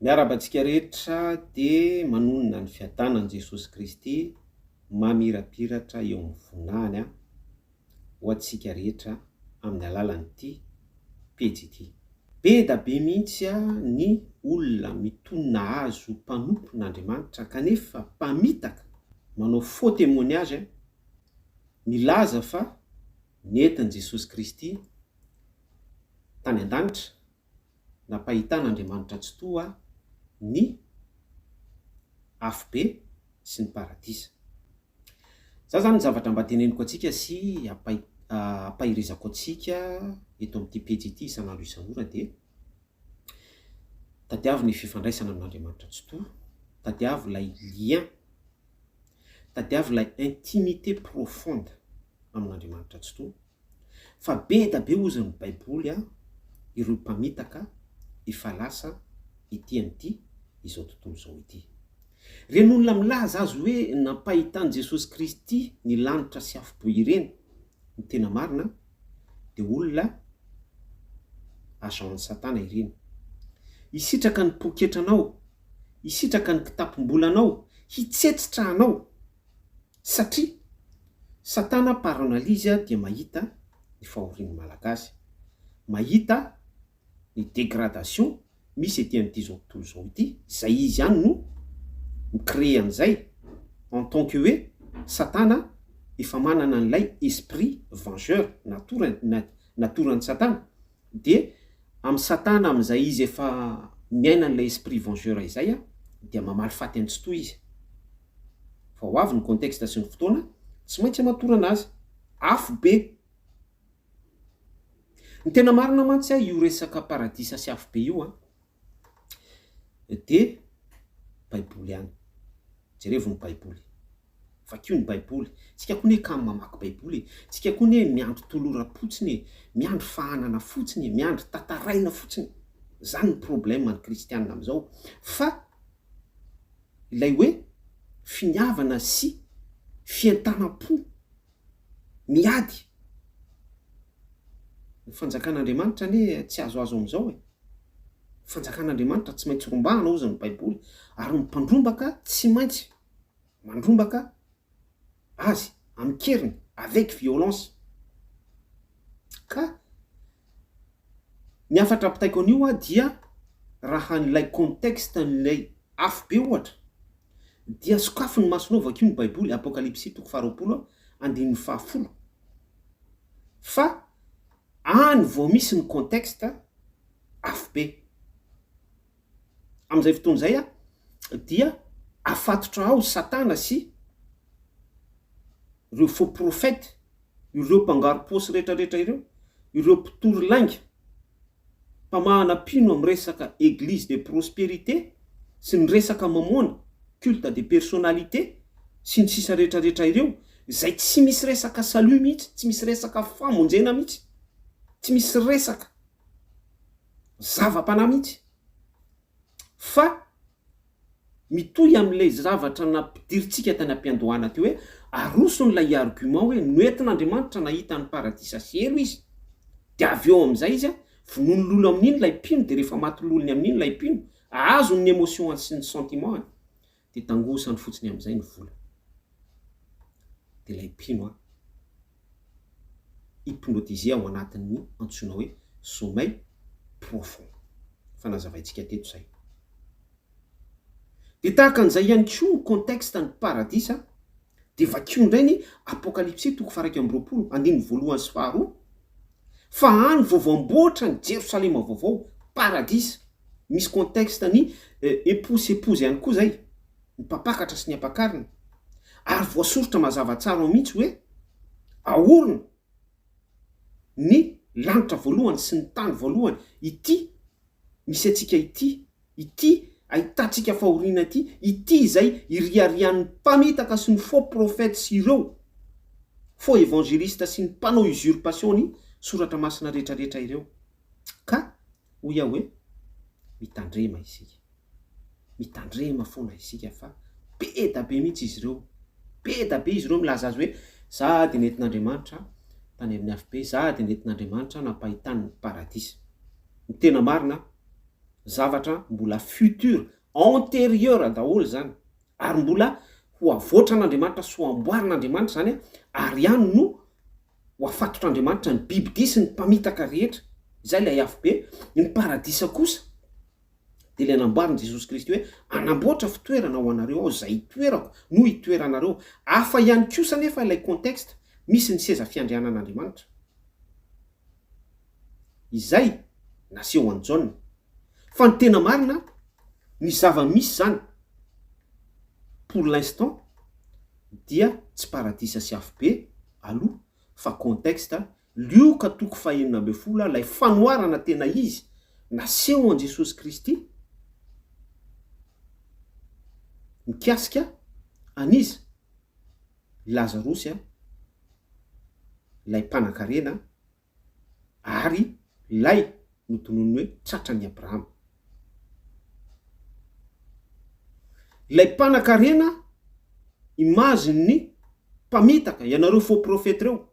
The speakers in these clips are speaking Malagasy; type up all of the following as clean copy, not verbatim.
Miarabantsika rehetra dia manonona ny fiadanan'i Jesosy Kristy mamirapiratra eo amin'ny vonahany ho antsika rehetra amin'ny alalan'ity pejy ity. Be da be mihitsy ny olona mitonona azy ho mpanompon'Andriamanitra kanefa mpamitaka manao faux témoignage milaza fa nentin' Jesosy Kristy tany an-danitra nampahitan'Andriamanitra tsy toa ny afo be sy ny paradisa. Za zany ny zavatra mba teneniko antsika sy ampahirizako antsika eto amin'ity pejy ity isan'andro isan'ora dia tadiavo ny fifandraisana amin'Andriamanitra tsy toa, tadiavo ilay lien, tadiavo ilay intimité profonde amin'Andriamanitra tsy toa. Fa be da be ozy ny baiboly ireo mpamitaka efa lasa ety amin'ity izao tontolo izao ity. Ireny olona milaza azy hoe nampahitan'i Jesosy Kristy ny lanitra sy afo be ireny ny tena marina dia olona asaon'ny Satana ireny. Hisitraka ny poketranao, hisitraka ny kitapom-bolanao, hitsetitra anao satria Satana par analyse dia mahita ny fahorian'ny malagasy, mahita ny dégradation misy ety amin'ity zao tontolo izao ity, izay izy ihany no mi-créer an'izay en tant que hoe Satana efa manana an'ilay esprit vengeur natoran'ny Satana, dia amin'ny Satana amin'izay izy efa miaina an'ilay esprit vengeur izay dia mamaly faty an'ny tsy toa izy. Fa ho avy ny contexte sy ny fotoana tsy maintsy hamatorana azy afo be. Ny tena marina mantsy io resaka paradisa sy afo be io dia baiboly ihany. Jerevo ny baiboly, vakio ny baiboly. Tsika koa ne kamo mamaky baiboly, tsika koa ne miandry toloram-potsiny, miandry fahanana fotsiny, miandry tantaraina fotsiny. Zany ny problème ny kristianina amin'izao. Fa ilay hoe finiavana sy fientanam-po miady ny fanjakan'Andriamanitra ne tsy azo azo amin'izao fanjakan'Andriamanitra tsy maintsy rombahana ozy ny baiboly, ary ny mpandrombaka tsy maintsy mandrombaka azy amikeriny avec violence. Ka ny afatra apitaiko an'io dia raha n'ilay contexte n'ilay afo be ohatra dia sokafo ny masonao vakio ny baiboly, Apokalipsy 20:10. Fa any vao misy ny contexte afo be. Amin'izay fotoana izay dia afatotra ao Satana sy ireo faux prophète, ireo mpangaro paosy rehetrarehetra ireo mpitory lainga, mpamahana pino amin'ny resaka église de prospérité sy ny resaka mamoana culte de personnalité sy ny sisa rehetrarehetra ireo, izay tsy misy resaka salut mihitsy, tsy misy resaka famonjena mihitsy, tsy misy resaka zava-panahy mihitsy, fa mitohy amin'ilay zavatra nampidiritsika tany am-piandohana teo hoe aroson'ilay argument hoe noentin'Andriamanitra nahita ny paradisa sy elo izy, dia avy eo amin'izay izy vonono lolo amin'iny ilay mpino, dia rehefa maty lolony amin'iny ilay mpino, azo ny émotion sy ny sentiment dia tangosany fotsiny amin'izay ny vola. Dia ilay mpino hypnotisé ao anatin'ny antsoina hoe sommeil profond. Fanazavaintsika teto izay. Dia tahaka an'izay ihany koa ny contexte ny paradisa dia vakio indray ny Apokalipsy 2:20. Fa any vao voamboatra ny Jerosalema vaovao, paradisa, misy contexte ny épouse ihany koa zay, ny mpapakatra sy ny ampakarina, ary voasoritra mazava tsara ao mihitsy hoe ahorona ny lanitra voalohany sy ny tany voalohany, ity misy antsika ity ahitantsika fahoriana ity izay iriarian'ny mpamitaka sy ny faux prophète sy ireo faux évangéliste sy ny mpanao usurpation ny soratra masina rehetrarehetra ireo. Ka hoy aho hoe mitandrema isika, mitandrema foana isika, fa be da be mihitsy izy ireo, be da be izy ireo milaza azy hoe za dia nentin'Andriamanitra tany amin'ny afo be, za dia nentin'Andriamanitra nampahitany ny paradisa. Ny tena marina zavatra mbola futur antérieur daholo zany, ary mbola ho avoatra an'Andriamanitra sy ho amboarin'Andriamanitra zany ary ihany no ho afatotr'Andriamanitra ny biby dia sy ny mpamitaka rehetra. Izay ilay afo be. Ny paradisa kosa dia ilay namboarin' Jesosy Kristy hoe anamboatra fitoerana ho anareo ao, zay itoerako no itoeranareo. Hafa ihany kosa nefa ilay contexte, misy ny seza fiandrianan'Andriamanitra. Izay naseho an'i Jaona. Fa ny tena marina, ny zava-misy zany pour l'instant dia tsy paradisa sy afo be aloha, fa contexte lioka toko fahaenina ambin'ny folo, lay fanoharana tena izy naseho an Jesosy Kristy mikasika an'izy Lazarosy lay mpanan-karena ary lay notonony hoe tratran'i Abrahama. Lay mpanan-karena imaziny mpamitaka ianareo faux prophète reo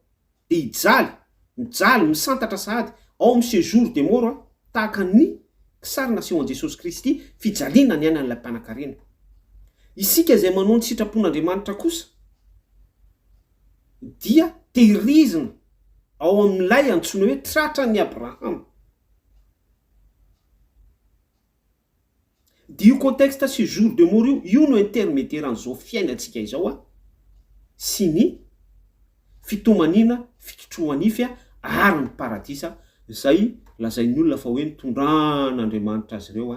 dia mijaly misantatra sahady ao amin'ny séjour de mort tahaka ny sary naseho an Jesosy Kristy fijaliana ny ainan'ilay mpanan-karena. Isika izay manao ny sitrapon'Andriamanitra kosa dia tehirizina ao amin'ilay antsoina hoe tratran'i Abrahama. Dia io contexte séjour de mort io no intermédiaire an'izao fiainantsika izao sy ny fitomanina fikitroanify ary ny paradisa, izay lazain'ny olona fa hoe nitondran'Andriamanitra azy ireo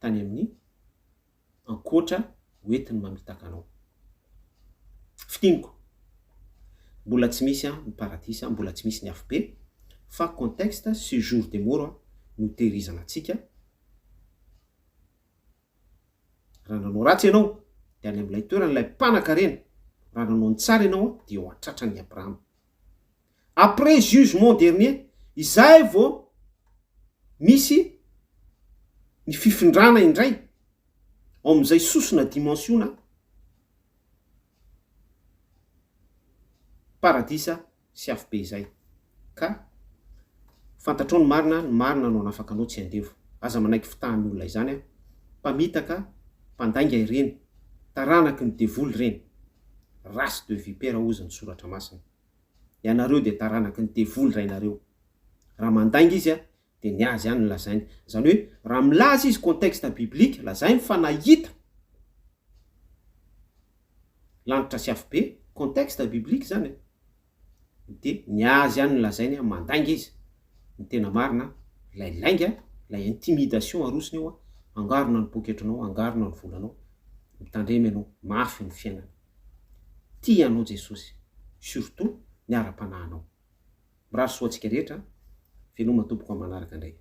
tany amin'ny ankoatra hoentiny mamitaka anao. Fitiniko, mbola tsy misy ny paradisa, mbola tsy misy ny afo be, fa contexte séjour de mort no tehirizana antsika. Raha nanao ratsy ianao dia any amin'ilay toeran'ilay mpanan-karena, raha nanao ny tsara ianao dia ho atratran'i Abrahama. Après jugement dernier, izay vao misy ny fifindrana indray ao amin'izay sosona dimensiona paradisa sy afo be izay. Ka fantatrao ny marina no anafaka anao tsy andevo. Aza manaiky fitahan'ny olona izany mpamitaka, mpandainga ireny, taranaky ny devoly ireny, race de vipère ozy ny soratra masina. Ianareo dia taranaky ny devoly rainareo. Raha mandainga izy dia ny azy ihany ny lazainy. Zany hoe raha milaza izy contexte biblique, lazainy fa nahita lanitra sy afo be, contexte biblique zany, dia ny azy ihany ny lazainy mandainga izy. Ny tena marina, lay lainga, lay intimidation arosiny eo angarona ny poketranao, angarona ny volanao, mitandremy ianao, mafy ny fiainana. Tia anao Jesosy, surtout ny ara-panahinao. Mirary soatsika rehetra, veloma tompoko manaraka indray.